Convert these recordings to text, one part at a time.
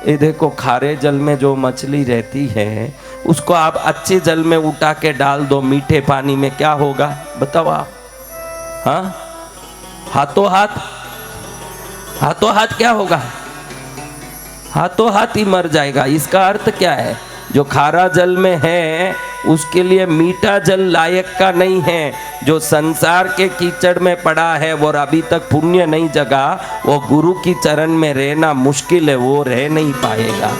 ये देखो खारे जल में जो मछली रहती है उसको आप अच्छे जल में उठा के डाल दो मीठे पानी में, क्या होगा बताओ आप? हाँ, हाथों हाथ क्या होगा? हाथों हाथ ही मर जाएगा। इसका अर्थ क्या है? जो खारा जल में है उसके लिए मीठा जल लायक का नहीं है। जो संसार के कीचड़ में पड़ा है और अभी तक पुण्य नहीं जगा, वो गुरु की चरण में रहना मुश्किल है, वो रह नहीं पाएगा।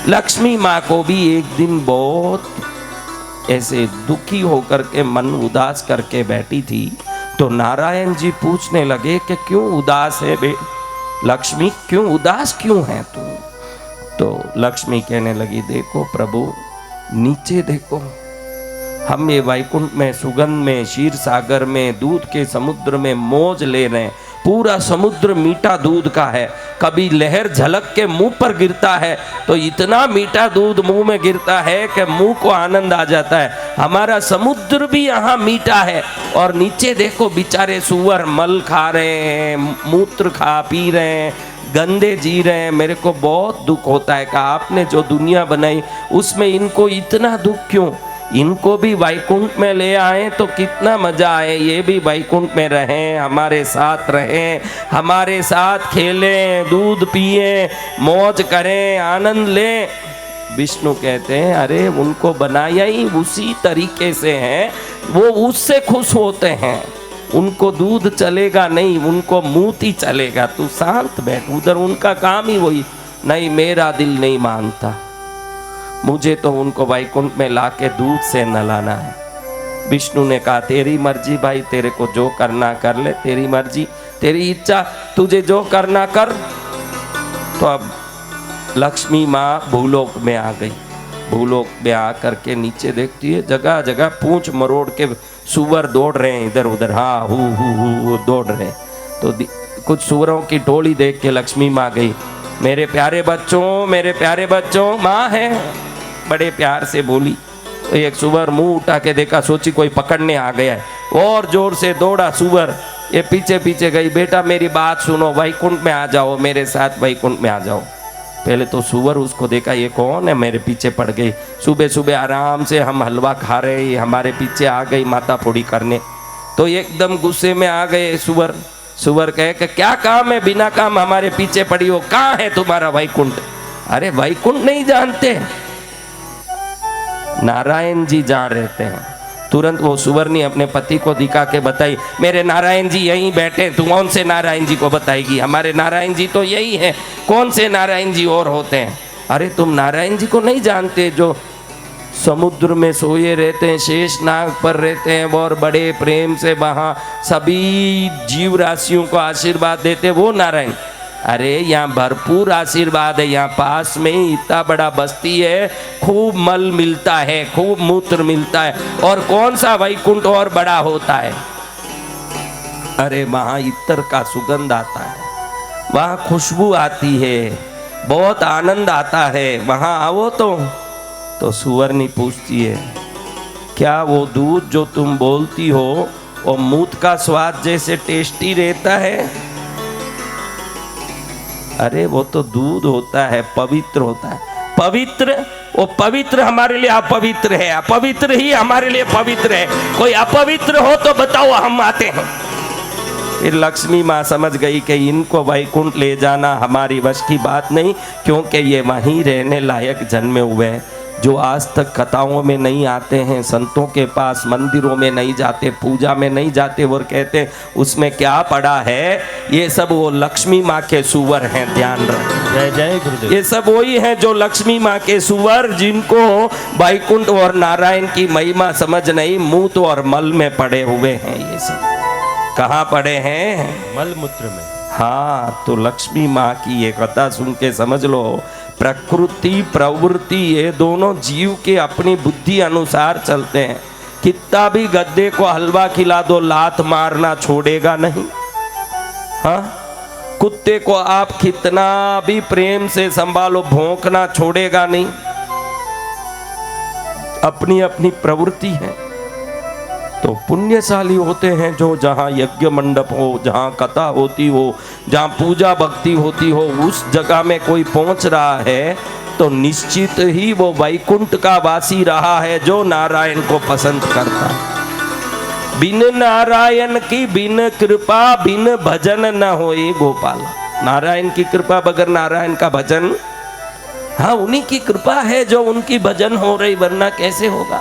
लक्ष्मी माँ को भी एक दिन बहुत ऐसे दुखी होकर के मन उदास करके बैठी थी, तो नारायण जी पूछने लगे कि क्यों उदास है बे लक्ष्मी, क्यों उदास क्यों है तू? तो लक्ष्मी कहने लगी, देखो प्रभु नीचे देखो, हम ये वैकुंठ में सुगंध में क्षीर सागर में दूध के समुद्र में मौज ले रहे हैं। पूरा समुद्र मीठा दूध का है। कभी लहर झलक के मुंह पर गिरता है तो इतना मीठा दूध मुंह में गिरता है कि मुंह को आनंद आ जाता है। हमारा समुद्र भी यहाँ मीठा है। और नीचे देखो बेचारे सुअर मल खा रहे हैं, मूत्र खा पी रहे हैं, गंदे जी रहे हैं। मेरे को बहुत दुख होता है कि आपने जो दुनिया बनाई उसमें इनको इतना दुख क्यों? इनको भी वैकुंठ में ले आए तो कितना मजा आए, ये भी वैकुंठ में रहें, हमारे साथ रहें, हमारे साथ खेलें, दूध पिए, मौज करें, आनंद लें। विष्णु कहते हैं अरे उनको बनाया ही उसी तरीके से है, वो उससे खुश होते हैं। उनको दूध चलेगा नहीं, उनको मूती चलेगा। तू शांत बैठ, उधर उनका काम ही वही। नहीं, मेरा दिल नहीं मानता, मुझे तो उनको वैकुंठ में लाके दूध से नहलाना है। विष्णु ने कहा तेरी मर्जी भाई, तेरे को जो करना कर ले, तेरी मर्जी, तेरी इच्छा, तुझे जो करना कर। तो अब लक्ष्मी माँ भूलोक में आ गई। भूलोक में आ करके नीचे देखती है जगह जगह पूंछ मरोड़ के सुअर दौड़ रहे हैं इधर उधर, हाँ हु दौड़ रहे हैं। तो कुछ सुअरों की टोली देख के लक्ष्मी माँ गई, मेरे प्यारे बच्चों, मेरे प्यारे बच्चों, माँ है, बड़े प्यार से बोली। तो एक सुअर मुंह उठा के देखा, सोची कोई पकड़ने आ गया है, और जोर से दौड़ा सुअर। ये पीछे पीछे गई, बेटा मेरी बात सुनो, वैकुंठ में आ जाओ, मेरे साथ वैकुंठ में आ जाओ। पहले तो सुअर उसको देखा ये कौन है, मेरे पीछे पड़ गई। सुबह सुबह आराम से हम हलवा खा रहे, हमारे पीछे आ गई माता फोड़ी करने। तो एकदम गुस्से में आ गए सुअर। सुअर कहे कि क्या काम है, बिना काम हमारे पीछे पड़ी हो, कहाँ है तुम्हारा वैकुंठ? अरे वैकुंठ नहीं जानते, नारायण जी जहाँ रहते हैं। तुरंत वो सुअर ने अपने पति को दिखा के बताई, मेरे नारायण जी यहीं बैठे। तू कौन से नारायण जी को बताएगी? हमारे नारायण जी तो यही है, कौन से नारायण जी और होते हैं? अरे तुम नारायण जी को नहीं जानते, जो समुद्र में सोए रहते हैं, शेष नाग पर रहते हैं और बड़े प्रेम से वहाँ सभी जीव राशियों को आशीर्वाद देते, वो नारायण। अरे यहाँ भरपूर आशीर्वाद है, यहाँ पास में ही इतना बड़ा बस्ती है, खूब मल मिलता है, खूब मूत्र मिलता है। और कौन सा वैकुंठ और बड़ा होता है? अरे वहाँ इत्र का सुगंध आता है, वहाँ खुशबू आती है, बहुत आनंद आता है, वहाँ आओ। तो सुअरनी पूछती है, क्या वो दूध जो तुम बोलती हो वो मूत का स्वाद जैसे टेस्टी रहता है? अरे वो तो दूध होता है, पवित्र होता है। पवित्र, वो पवित्र हमारे लिए अपवित्र है, अपवित्र ही हमारे लिए पवित्र है। कोई अपवित्र हो तो बताओ, हम आते हैं। फिर लक्ष्मी माँ समझ गई कि इनको वैकुंठ ले जाना हमारी वश की बात नहीं, क्योंकि ये वहीं रहने लायक जन्मे हुए हैं। जो आज तक कथाओं में नहीं आते हैं, संतों के पास, मंदिरों में नहीं जाते, पूजा में नहीं जाते, और कहते हैं उसमें क्या पड़ा है, ये सब वो लक्ष्मी माँ के सुअर हैं। ध्यान रखें। जय जय गुरुदेव। ये सब वही हैं जो लक्ष्मी माँ के सुअर, जिनको वैकुंठ और नारायण की महिमा समझ नहीं, मूत और मल में पड़े हुए हैं। ये सब कहाँ पड़े हैं? मल मूत्र में। हाँ, तो लक्ष्मी माँ की ये कथा सुन के समझ लो, प्रकृति प्रवृत्ति ये दोनों जीव के अपनी बुद्धि अनुसार चलते हैं। कितना भी गद्दे को हलवा खिला दो, लात मारना छोड़ेगा नहीं। हाँ, कुत्ते को आप कितना भी प्रेम से संभालो, भौंकना छोड़ेगा नहीं। अपनी अपनी प्रवृत्ति है। तो पुण्यशाली होते हैं जो जहाँ यज्ञ मंडप हो, जहाँ कथा होती हो, जहाँ पूजा भक्ति होती हो, उस जगह में कोई पहुँच रहा है तो निश्चित ही वो वैकुंठ का वासी रहा है जो नारायण को पसंद करता है। बिन नारायण की बिन कृपा बिन भजन न होए गोपाला। नारायण की कृपा बगैर नारायण का भजन, हाँ उन्हीं की कृपा है जो उनकी भजन हो रही, वरना कैसे होगा।